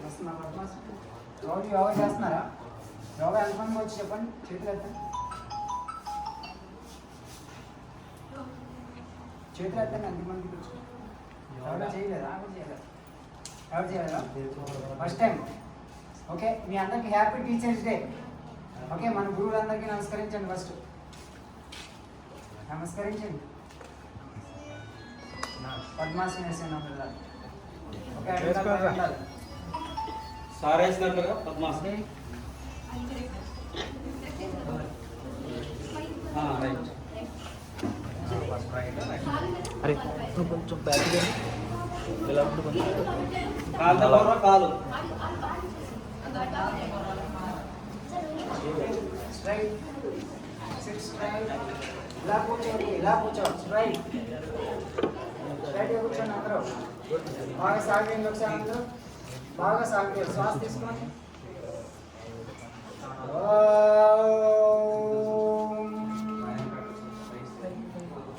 వస్తున్నా పద్మాస్ రోజు యోగా చేస్తున్నారా? యోగా ఎంతమందికి వచ్చి చెప్పండి, చేతులు ఎత్తండి. చేతులు ఎత్తండి, ఎంతమందికి వచ్చి? యోగా చేయలేదా? ఎవరు చేయలేదా? First time. ఓకే, మీ అందరికి హ్యాపీ టీచర్స్ డే. ఓకే, మన గురువులందరికీ నమస్కరించండి. ఫస్ట్ నమస్కరించండి. పద్మాసనం వేసాను పిల్లలు. ఓకే, సార్ వేసినట్టుగా పద్మాసనం. రైట్. అరే నువ్వు కొంచెం బ్యాక్ ఇలా ఉండు, కొంచెం కాలు దగ్గర కాలు స్ట్రైట్, సిట్ స్ట్రైట్. ఇలా కూర్చోండి, ఇలా కూర్చోండి. స్ట్రైట్ స్ట్రైట్గా కూర్చోండి అందరూ. బాగా సాగండి ఒకసారి అందరూ, బాగా సాగండి. శ్వాస తీసుకోండి.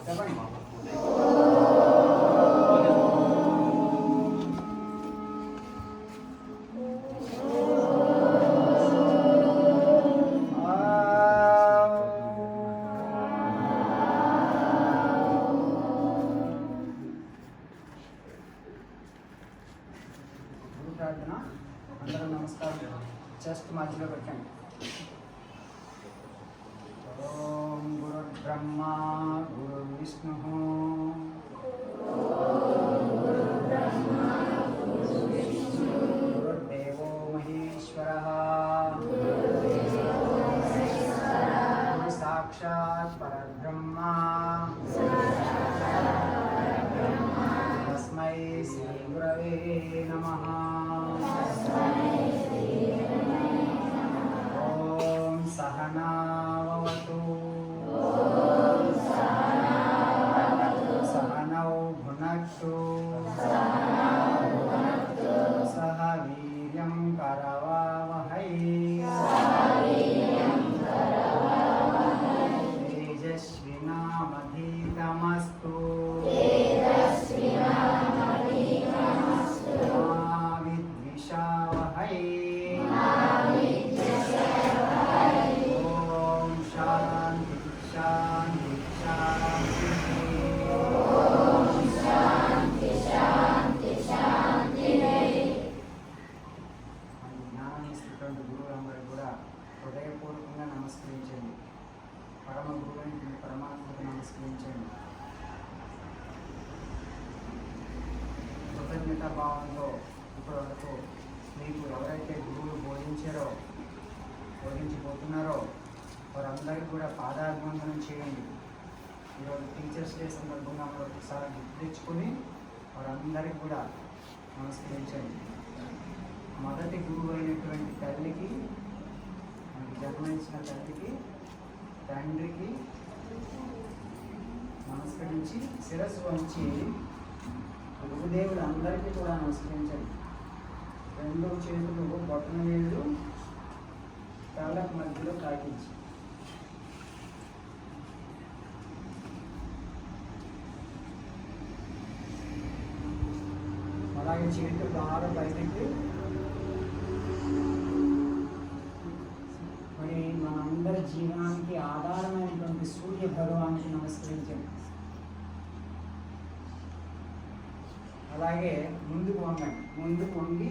చెప్పండి. ప్రార్థన. అందరూ నమస్కారం. జస్ట్ మధ్యలో పెట్టండి. ఓం గురు బ్రహ్మ గురు విష్ణు గురుదేవో మహేశ్వర గురు సాక్షాత్ పరబ్రహ్మ తస్మై శ్రీ గురవే నమః. ఓం సహనావతు సహనౌ భునక్తు సహ వీర్యం కరవావహై తేజస్వినామధీతమస్తు మా విద్విషావహై. ఓం శాంతి శాంతి శాంతి. జ్ఞానాన్ని ఇస్తున్నటువంటి గురువులందరూ కూడా హృదయపూర్వకంగా నమస్కరించండి. పరమ గురువుని పరమాత్మకు నమస్కరించండి. కృతజ్ఞతా భావంతో ఇప్పటి వరకు మీకు ఎవరైతే గురువులు బోధించబోతున్నారో వారందరికీ కూడా పాదాభివందనం చేయండి. ఈరోజు టీచర్స్ డే సందర్భంగా మనం ఒకసారి గుర్తు తెచ్చుకొని వారందరికీ కూడా నమస్కరించండి. మొదటి గురువు అయినటువంటి తల్లికి, మనకి జన్మనిచ్చిన తల్లికి, తండ్రికి నమస్కరించి శిరస్సు వంచి గురుదేవుడు అందరికీ కూడా నమస్కరించండి. రెండు చేతులు బొట్టన వేళ్ళు తలకు మధ్యలో తాకించి అలాగే చేతులు బాగా బయటకి. మరి మనందరి జీవనానికి ఆధారమైనటువంటి సూర్య భగవానికి నమస్కరించండి. అలాగే ముందుకు వంగండి. ముందుకు వంగి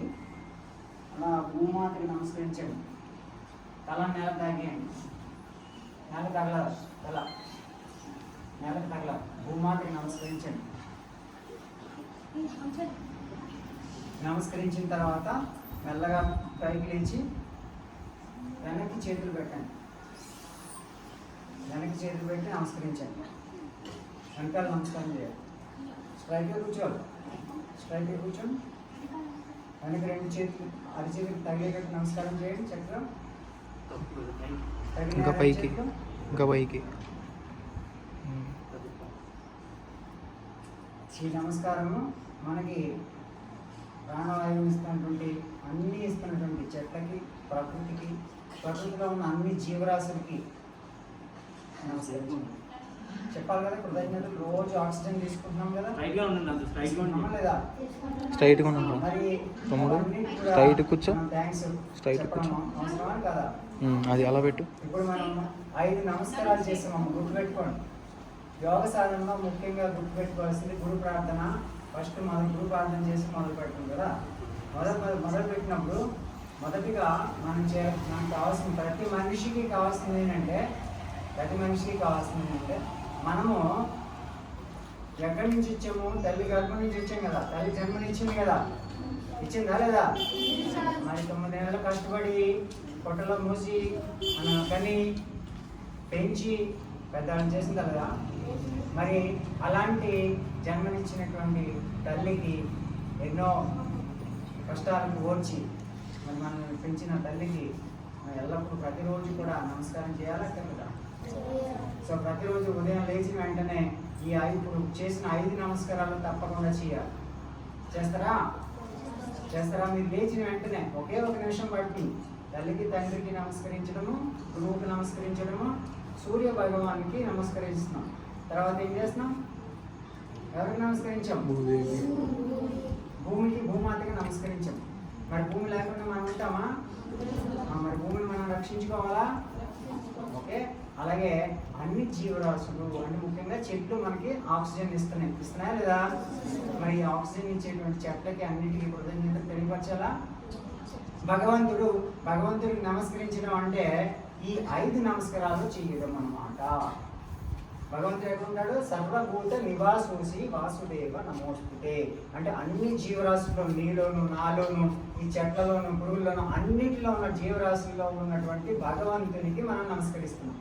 అలా భూమాతకి నమస్కరించండి. తల నేల తాగేయండి. నేల తగలదు, తల నేలకు తగలదు. భూమాతకి నమస్కరించండి. నమస్కరించిన తర్వాత మెల్లగా పైకి లేచి వెనక్కి చేతులు పెట్టండి. వెనక్కి చేతులు పెట్టి నమస్కరించండి. వెనకాల నమస్కారం చేయాలి. స్ట్రైట్గా కూర్చోవాలి. స్ట్రైట్గా కూర్చోండి. వెనక్కి రెండు చేతులు అరిచేతులు తగిలేటట్టు నమస్కారం చేయండి. చక్రం ఇంకా పైకి, ఇంకా పైకి. ఈ నమస్కారము మనకి ప్రాణవాయువు ఇస్తున్నటువంటి, అన్నీ ఇస్తున్నటువంటి చెట్లకి, ప్రకృతికి, ప్రకృతిలో ఉన్న అన్ని జీవరాశులకి నమస్కరించండి. చెప్పాలి కదా కృతజ్ఞతలు. రోజు ఆక్సిజన్ తీసుకుంటున్నాం కదా, స్ట్రైట్ గా ఉండండి, అంత స్ట్రైట్ గా తీసుకుంటున్నామా ఉండండి. లేదా? స్ట్రైట్గా ఉన్నాను. మరి తమ్ముడు, అవన్నిటికి కూడా స్ట్రైట్ కూర్చో. మనం థ్యాంక్స్ స్ట్రైట్ చెప్పడం కూర్చో. అవసరమా కదా? అది అలా పెట్టు. ఇప్పుడు మనం 5 నమస్కారాలు చేసాము, గుర్తుపెట్టుకోండి. యోగ సాధనలో ముఖ్యంగా గుర్తుపెట్టుకోవాల్సింది గురు ప్రార్థన. ఫస్ట్ మనం గురు ప్రార్థన చేసి మొదలు పెడతాం కదా. మొదలు పెట్టినప్పుడు మొదటిగా మనకు కావాల్సిన ప్రతి మనిషికి కావాల్సింది ఏంటంటే మనము ఎక్కడి నుంచి ఇచ్చాము? తల్లి గర్భం నుంచి ఇచ్చాం కదా. తల్లి జన్మనిచ్చింది కదా, ఇచ్చిందా లేదా? మరి 9 నెలలు కష్టపడి పొట్టలో మూసి మన కని పెంచి పెద్దవాళ్ళని చేసిందా లేదా? మరి అలాంటి జన్మనిచ్చినటువంటి తల్లికి ఎన్నో కష్టాలను ఓర్చి మరి మనల్ని పెంచిన తల్లికి మనం ఎల్లప్పుడూ ప్రతిరోజు కూడా నమస్కారం చేయాలా కదా? సో ప్రతిరోజు ఉదయం లేచిన వెంటనే ఇప్పుడు చేసిన 5 నమస్కారాలు తప్పకుండా చేయాలి. చేస్తారా? మీరు లేచిన వెంటనే ఒకే 1 నిమిషం పడుతుంది. తల్లికి తండ్రికి నమస్కరించడము, గురువుకి నమస్కరించడము, సూర్య భగవానికి నమస్కరిస్తున్నాం. తర్వాత ఏం చేస్తున్నాం? ఎవరికి నమస్కరించాం? భూమాతకి నమస్కరించాం. మరి భూమి లేకుండా మనం ఉంటామా? మరి భూమిని మనం రక్షించుకోవాలా? ఓకే. అలాగే అన్ని జీవరాశులు అంటే ముఖ్యంగా చెట్లు మనకి ఆక్సిజన్ ఇస్తున్నాయా లేదా? మరి ఆక్సిజన్ ఇచ్చేటువంటి చెట్లకి అన్నిటికీ కృతజ్ఞత తెలియపరచాలా? భగవంతుడికి నమస్కరించడం అంటే ఈ 5 నమస్కారాలు చేయడం అన్నమాట. భగవంతుడు ఎక్కడుంటాడు? సర్వభూత నివాసోసి వాసుదేవ నమోస్తుతే. అంటే అన్ని జీవరాశుల్లో, నీలోను, నాలోను, ఈ చెట్లలోను, పురుగుల్లోను, అన్నిటిలో ఉన్న జీవరాశుల్లో ఉన్నటువంటి భగవంతునికి మనం నమస్కరిస్తున్నాం.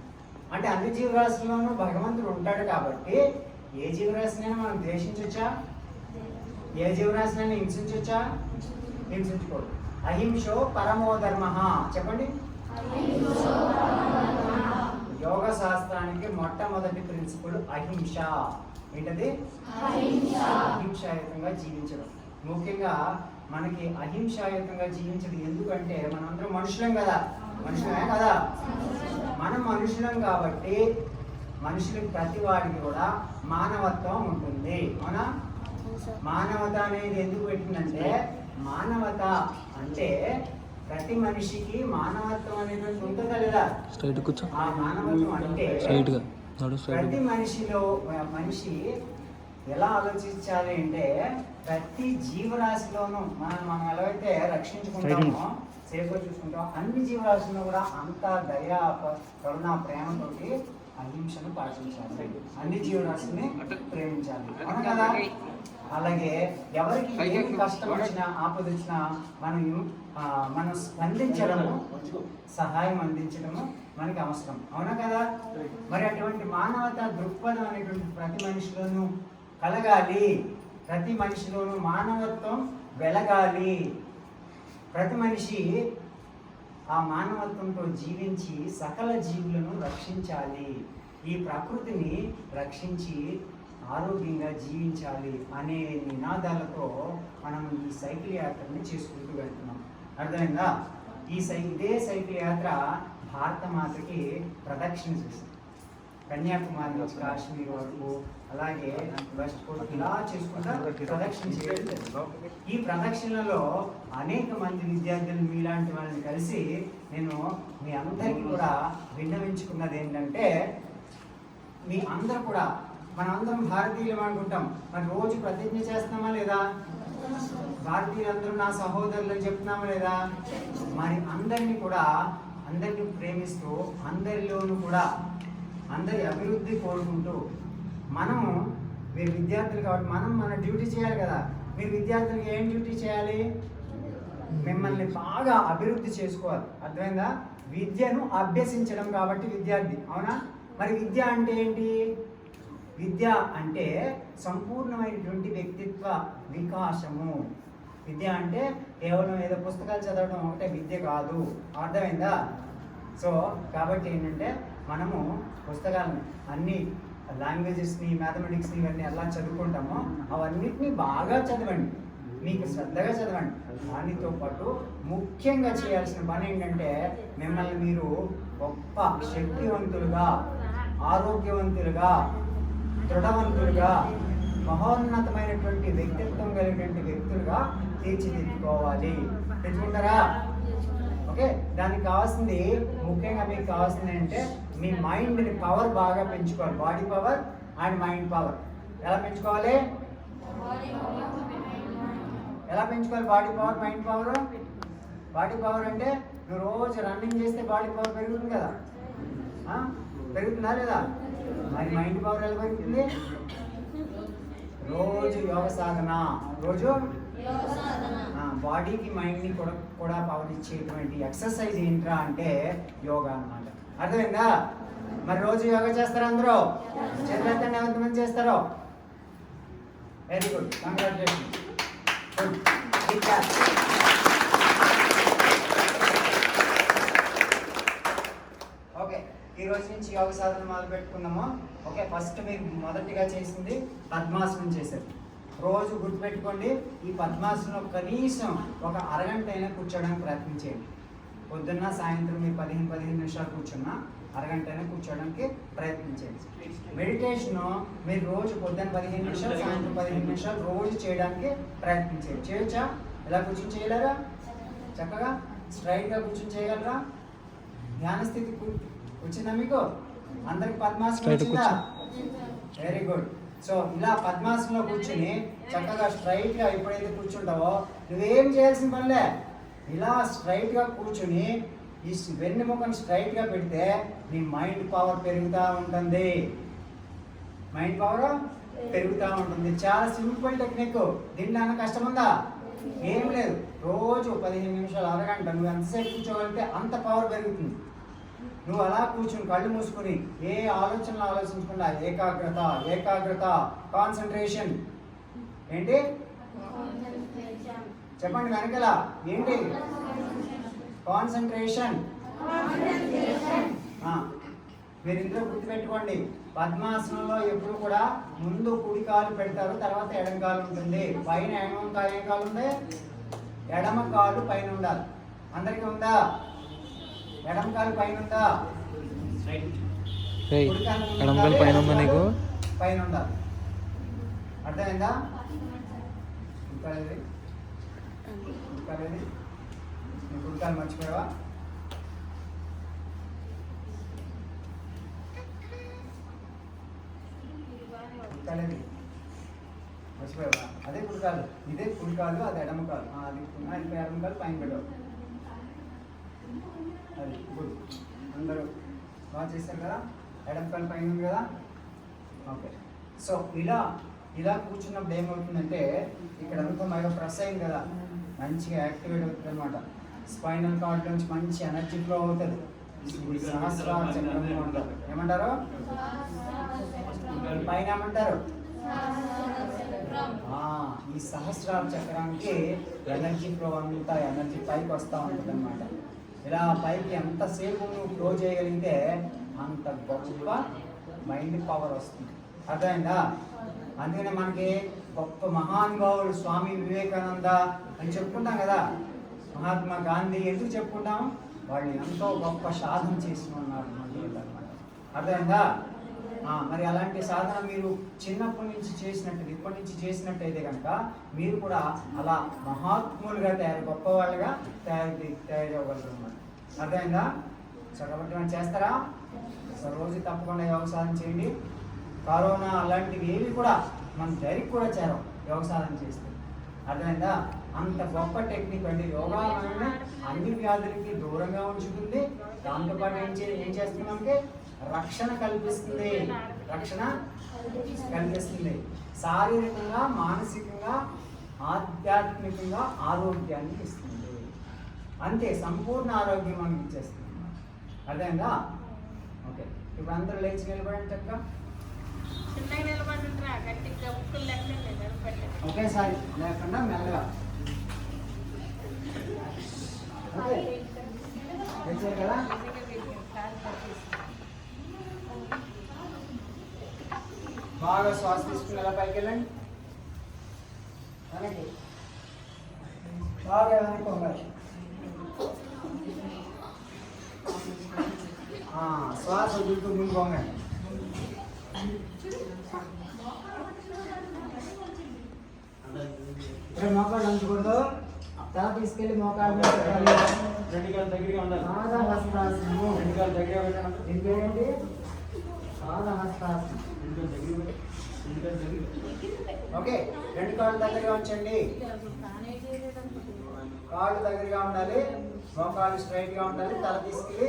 అంటే అన్ని జీవరాశుల్లోనూ భగవంతుడు ఉంటాడు కాబట్టి ఏ జీవరాశినైనా మనం ద్వేషించవచ్చా? ఏ జీవరాశినైనా హింసించవచ్చా? హింసించకూడదు. అహింసో పరమో ధర్మ. చెప్పండి. యోగ శాస్త్రానికి మొట్టమొదటి ప్రిన్సిపల్ అహింస. ఏంటది? అహింసాయుతంగా జీవించడం. ముఖ్యంగా మనకి అహింసాయుతంగా జీవించడం ఎందుకంటే మనందరం మనుషులం కదా. మనుషులమే కదా. మనం మనుషులం కాబట్టి మనుషులకి ప్రతి వాడికి కూడా మానవత్వం ఉంటుంది. అవునా? మానవత అనేది ఎందుకు పెట్టిందంటే, మానవత అంటే ప్రతి మనిషికి మానవత్వం అనేటువంటి ఉంటుందా లేదా? స్ట్రైట్ కూర్చో. ఆ మానవత్వం అంటే ప్రతి మనిషి ఎలా ఆలోచించాలి అంటే, ప్రతి జీవరాశిలోనూ మనం ఎలా అయితే రక్షించుకుంటామో, సేఫ్గా చూసుకుంటాం, అన్ని జీవరాశుల్లో కూడా అంత దయ, కరుణ, ప్రేమతోటి అహింసను పాటించాలి. అన్ని జీవరాశుల్ని ప్రేమించాలి. అవును కదా? అలాగే ఎవరికి ఏమి కష్టం వచ్చినా, ఆపద వచ్చినా మనం స్పందించడము, సహాయం అందించడము మనకి అవసరం. అవునా కదా? మరి అటువంటి మానవత దృక్పథం అనేటువంటి ప్రతి మనిషిలోనూ కలగాలి. ప్రతి మనిషిలోనూ మానవత్వం వెలగాలి. ప్రతి మనిషి ఆ మానవత్వంతో జీవించి సకల జీవులను రక్షించాలి. ఈ ప్రకృతిని రక్షించి ఆరోగ్యంగా జీవించాలి అనే నినాదాలతో మనం ఈ సైకిల్ యాత్రని చేసుకుంటూ వెళ్తున్నాం. అర్థమైందా? ఇదే సైకిల్ యాత్ర భారత మాతకి ప్రదక్షిణ చేస్తుంది. కన్యాకుమారి నుంచి కాశ్మీర్ వరకు, అలాగే వెస్ట్ కోస్ట్, ఇలా చేసుకుంటా ప్రదక్షిణ చేయడం. ఈ ప్రదక్షిణలో అనేక మంది విద్యార్థులు మీలాంటి వాళ్ళని కలిసి నేను మీ అందరికీ కూడా విన్నవించుకున్నది ఏంటంటే, మీ అందరూ కూడా, మనందరం భారతీయులు అనుకుంటాం, మరి రోజు ప్రతిజ్ఞ చేస్తున్నామా లేదా? భారతీయులందరూ నా సహోదరులు అని చెప్తున్నామా లేదా? మరి అందరినీ ప్రేమిస్తూ, అందరిలోనూ కూడా అందరి అభివృద్ధి కోరుకుంటూ, మీరు విద్యార్థులు కాబట్టి మన డ్యూటీ చేయాలి కదా. మీరు విద్యార్థులకు ఏం డ్యూటీ చేయాలి? మిమ్మల్ని బాగా అభివృద్ధి చేసుకోవాలి. అర్థమైందా? విద్యను అభ్యసించడం కాబట్టి విద్యార్థి. అవునా? మరి విద్య అంటే ఏంటి? విద్య అంటే సంపూర్ణమైనటువంటి వ్యక్తిత్వ వికాసము. విద్య అంటే కేవలం ఏదో పుస్తకాలు చదవడం ఒకటే విద్య కాదు. అర్థమైందా? సో కాబట్టి ఏంటంటే, మనము పుస్తకాలను, అన్ని లాంగ్వేజెస్ని, మ్యాథమెటిక్స్ని, ఇవన్నీ ఎలా చదువుకుంటామో అవన్నిటిని బాగా చదవండి, మీకు శ్రద్ధగా చదవండి. దానితో పాటు ముఖ్యంగా చేయాల్సిన పని ఏంటంటే, మిమ్మల్ని మీరు గొప్ప శక్తివంతులుగా, ఆరోగ్యవంతులుగా, దృఢవంతులుగా మహోన్నతమైనటువంటి వ్యక్తిత్వం కలిగినటువంటి వ్యక్తులుగా తీర్చిదిద్దుకోవాలి. తెచ్చుకుంటారా? ఓకే, దానికి కావాల్సింది ముఖ్యంగా మీకు కావాల్సింది అంటే మీ మైండ్ని పవర్ బాగా పెంచుకోవాలి. Body power and mind power ఎలా పెంచుకోవాలి? ఎలా పెంచుకోవాలి body power mind power? Body power అంటే నువ్వు రోజు రన్నింగ్ చేస్తే బాడీ పవర్ పెరుగుతుంది కదా, పెరుగుతుందా లేదా? మరి మైండ్ పవర్ ఎలా పెరుగుతుంది? రోజు యోగ సాధన, రోజు బాడీకి మైండ్ని కూడా పవర్ ఇచ్చేటువంటి ఎక్సర్సైజ్ ఏంట్రా అంటే యోగా అన్నమాట. అర్థమైందా? మరి రోజు యోగా చేస్తారా అందరూ? చేతులెత్తండి ఎంతమంది చేస్తారో. Very good, congratulation. ఓకే, ఈ రోజు నుంచి యోగ సాధన మొదలు పెట్టుకుందాము. ఓకే, ఫస్ట్ మీరు మొదటిగా చేసింది పద్మాసనం చేశారు. రోజు గుర్తుపెట్టుకోండి, ఈ పద్మాసనం కనీసం ఒక అరగంట అయినా కూర్చోడానికి ప్రయత్నించేయండి. పొద్దున్న సాయంత్రం మీరు 15 నిమిషాలు కూర్చున్నా అరగంట అయినా కూర్చోడానికి ప్రయత్నించండి. మెడిటేషన్ మీరు రోజు పొద్దున్న 15 నిమిషాలు, సాయంత్రం 15 నిమిషాలు రోజు చేయడానికి ప్రయత్నించండి. చేయొచ్చా? ఇలా కూర్చొని చేయలేరా? చక్కగా స్ట్రైట్గా కూర్చొని చేయగలరా? ధ్యాన స్థితి వచ్చిందా మీకు అందరికి? పద్మాసనం వచ్చిందా? Very good. సో ఇలా పద్మాసనంలో కూర్చుని చక్కగా స్ట్రైట్గా ఎప్పుడైతే కూర్చుంటావో నువ్వేం చేయాల్సిన పనిలే. ఇలా స్ట్రైట్గా కూర్చుని ఈ వెన్నెముకను స్ట్రైట్గా పెడితే నీ మైండ్ పవర్ పెరుగుతూ ఉంటుంది. మైండ్ పవర్ పెరుగుతూ ఉంటుంది. చాలా సింపుల్ టెక్నిక్. దీంట్లో కష్టం ఉందా? ఏం లేదు. రోజు 15 నిమిషాలు, అరగంట నువ్వు ఎంతసేపు కూర్చోగలిగితే అంత పవర్ పెరుగుతుంది. నువ్వు అలా కూర్చుని కళ్ళు మూసుకుని ఏ ఆలోచనలు ఆలోచించకుండా ఏకాగ్రత కాన్సన్ట్రేషన్. ఏంటి చెప్పండి వెనకల? ఏంటి కాన్సన్ట్రేషన్? మీరు ఇందులో గుర్తుపెట్టుకోండి, పద్మాసనంలో ఎప్పుడు కూడా ముందు కుడి కాలు పెడతారు, తర్వాత ఎడమ కాలు ఉంటుంది. పైన ఏం కాలు ఉంది? ఎడమ కాలు పైన ఉండాలి. అందరికీ ఉందా? ఎడమ కాలు పైన ఉందా? ఎడమ కాలు పైన ఉందా? నీకు పైన ఉండాలి. అర్థమైందా? నీ కుడికాలు మర్చిపోయావా? మర్చిపోయావా? అదే కుడికాలు, ఇదే కుడికాలు, అది ఎడమ కాలు. అది ఎడమ కాలు పైన పెట్టావు. అది గుడ్. అందరూ బాగా చేశారు కదా? ఎడమ కాలు పైన ఉంది కదా? ఓకే. సో ఇలా కూర్చున్నప్పుడు ఏమవుతుందంటే ఇక్కడ అంతా బాగా ప్రెస్ అయింది కదా, మంచిగా యాక్టివేట్ అవుతుంది అనమాట. స్పైనల్ కార్డ్ నుంచి మంచి ఎనర్జీ ఫ్లో అవుతుంది. సహస్రార చక్రం అంటారు. ఏమంటారు? పైన ఏమంటారు? ఈ సహస్రార చక్రానికి ఎనర్జీ ఫ్లో అంతా ఎనర్జీ పైకి వస్తూ ఉంటుంది అనమాట. ఇలా పైకి ఎంతసేపు నువ్వు ఫ్లో చేయగలిగితే అంత గొప్ప మైండ్ పవర్ వస్తుంది. అర్థమైందా? అందుకనే మనకి గొప్ప మహానుభావుడు స్వామి వివేకానంద అని చెప్పుకుంటాం కదా, మహాత్మా గాంధీ ఎందుకు చెప్పుకుంటాం? వాళ్ళు ఎంతో గొప్ప సాధన చేసిన ఉన్నారు అనమాట. అర్థమైందా? మరి అలాంటి సాధన మీరు చిన్నప్పటి నుంచి చేసినట్టు, ఇప్పటి నుంచి చేసినట్టయితే కనుక మీరు కూడా అలా మహాత్ములుగా గొప్పవాళ్ళుగా తయారవ్వగలరు అన్నమాట. అర్థమైందా? సో కాబట్టి మనం చేస్తారా? సో రోజు తప్పకుండా యోగ సాధన చేయండి. కరోనా అలాంటివి ఏవి కూడా మనం జరిగి కూడా చేరం యోగ సాధన చేస్తే. అర్థమైందా? అంత గొప్ప టెక్నిక్ అండి యోగా. మనల్ని అన్ని వ్యాధులకి దూరంగా ఉంచుతుంది. దాంతోపాటు ఏం చేస్తుందంటే రక్షణ కల్పిస్తుంది. శారీరకంగా, మానసికంగా, ఆధ్యాత్మికంగా ఆరోగ్యాన్ని ఇస్తుంది. అంతే, సంపూర్ణ ఆరోగ్యం మనకి ఇచ్చేస్తుంది. అర్థమైందా? ఓకే, ఇప్పుడు అందరూ లేచి నిలబడండి చక్కగా. ఒకేసారి లేకుండా మెల్లగా. ఓకే, తెచ్చారు కదా? బాగా శ్వాస తీసుకుని ఎలా పైకి వెళ్ళండి. వెనక్కి బాగా వెనక్కి. శ్వాస వదులుతూ ముందు పొంగండి. ఉంచకూడదు. తల తీసుకెళ్ళి మోకాళ్ళ మీద పెట్టాలి. రెండు కాళ్ళు దగ్గరగా ఉండాలి. పాద హస్తాసనము. రెండు కాళ్ళు దగ్గరగా పెట్టాలి. దీని పేరేంటి? పాద హస్తాసనం. రెండు కాళ్ళు దగ్గరగా పెట్టాలి. రెండు కాళ్ళు దగ్గరగా. ఓకే, రెండు కాళ్ళు దగ్గరగా ఉంచండి. కాళ్ళు దగ్గరగా ఉండాలి, మోకాళ్ళు స్ట్రైట్ గా ఉండాలి. తల తీసుకెళ్ళి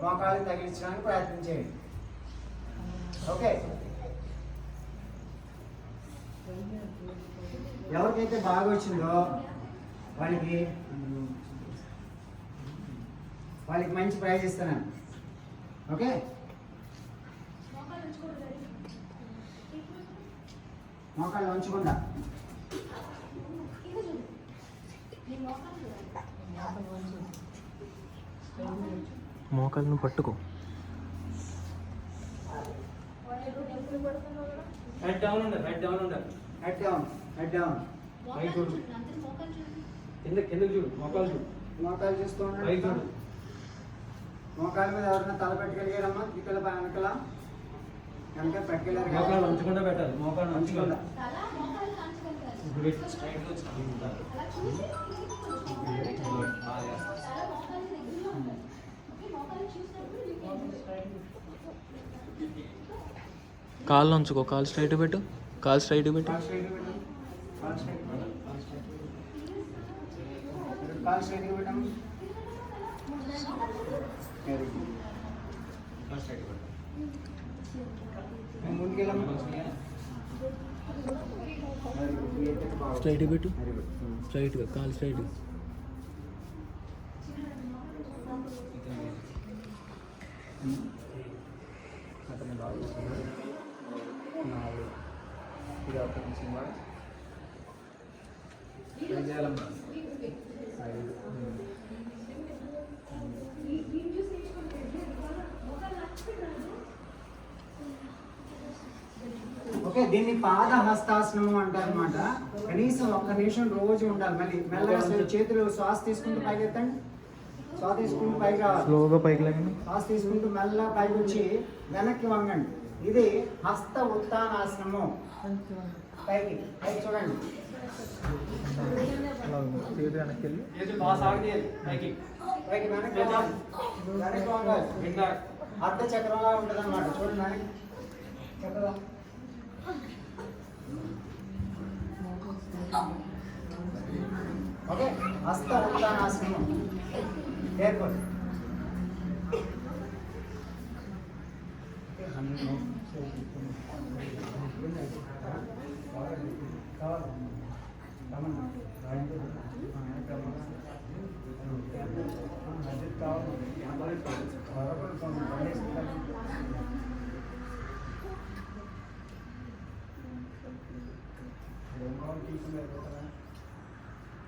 మోకాళ్ళు తగిలించడానికి ప్రయత్నం చేయండి. ఓకే, ఎవరికైతే బాగా వచ్చిందో వాళ్ళకి మంచి ప్రైజ్ ఇస్తున్నాను. ఓకే, మోకాళ్ళు ఉంచకుండా మోకాళ్ళను పట్టుకో. హెడ్ డౌన్ ఉండాలి. హెడ్ డౌన్ ఉండాలి. Head down, head down. పైకి చూడు. కిందకి చూడు. మోకాలు చూడు. మోకాలు చూస్తూ పైకి ఉండండి. చూడు. మోకాళ్ళ మీద ఎవరైనా తల పెట్టగలిగారమ్మా? ఇక్కడ వెనకల వెనక పెట్టగలిగారు కదా? మోకాలు ఉంచకుండా పెట్టాలి. మోకాలు ఉంచకుండా. ఇప్పుడు పెట్టి స్ట్రైట్గా వచ్చి ఉంటారు. కాళ్ళు ఉంచుకో. కాలు స్ట్రైట్ పెట్టు. కాలు స్ట్రైట్ పెట్టు. కాలు స్ట్రైట్ పెట్టండి. కాలు స్ట్రైట్ పెట్టండి. కాలు స్ట్రైట్ పెట్టండి. Very good. కాళ్ళు స్ట్రైట్గా పెట్టాలి. ముందుకెళ్ళమ్మా. స్ట్రైట్ పెట్టు. Very good. స్ట్రైట్గా కాలు స్ట్రైట్. అతను బాగా చూస్తున్నారు. 4 ఇది ఒక నిమిషం కూడా ట్రై చేయాలమ్మా. 5 ఓకే, దీన్ని పాద హస్తాసనము అంటారు అనమాట. కనీసం 1 నిమిషం రోజు ఉండాలి. మళ్ళీ మెల్లగా చేతులు శ్వాస తీసుకుంటూ పైకి ఎత్తండి. శ్వాస తీసుకుంటూ పైకి రావాలి. స్లోగా పైకి లాగండి. శ్వాస తీసుకుంటూ మెల్లగా పైకి వచ్చి వెనక్కి వంగండి. ఇది హస్త ఉత్తానాసనము. పైకి పైకి చూడండి. చేతి వెనక్కి వెళ్ళి చేతులు బాగా సాగదీయాలి. పైకి పైకి వెనక్కి వంగాలి. వెనక్కి వంగాలి. ఇంకా అర్ధ చక్రంగా ఉంటుంది అనమాట. చూడండి వెనక్కి చక్కగా. ఓకే, హస్త ఉత్తానాసనం. కేర్ఫుల్. కావాలి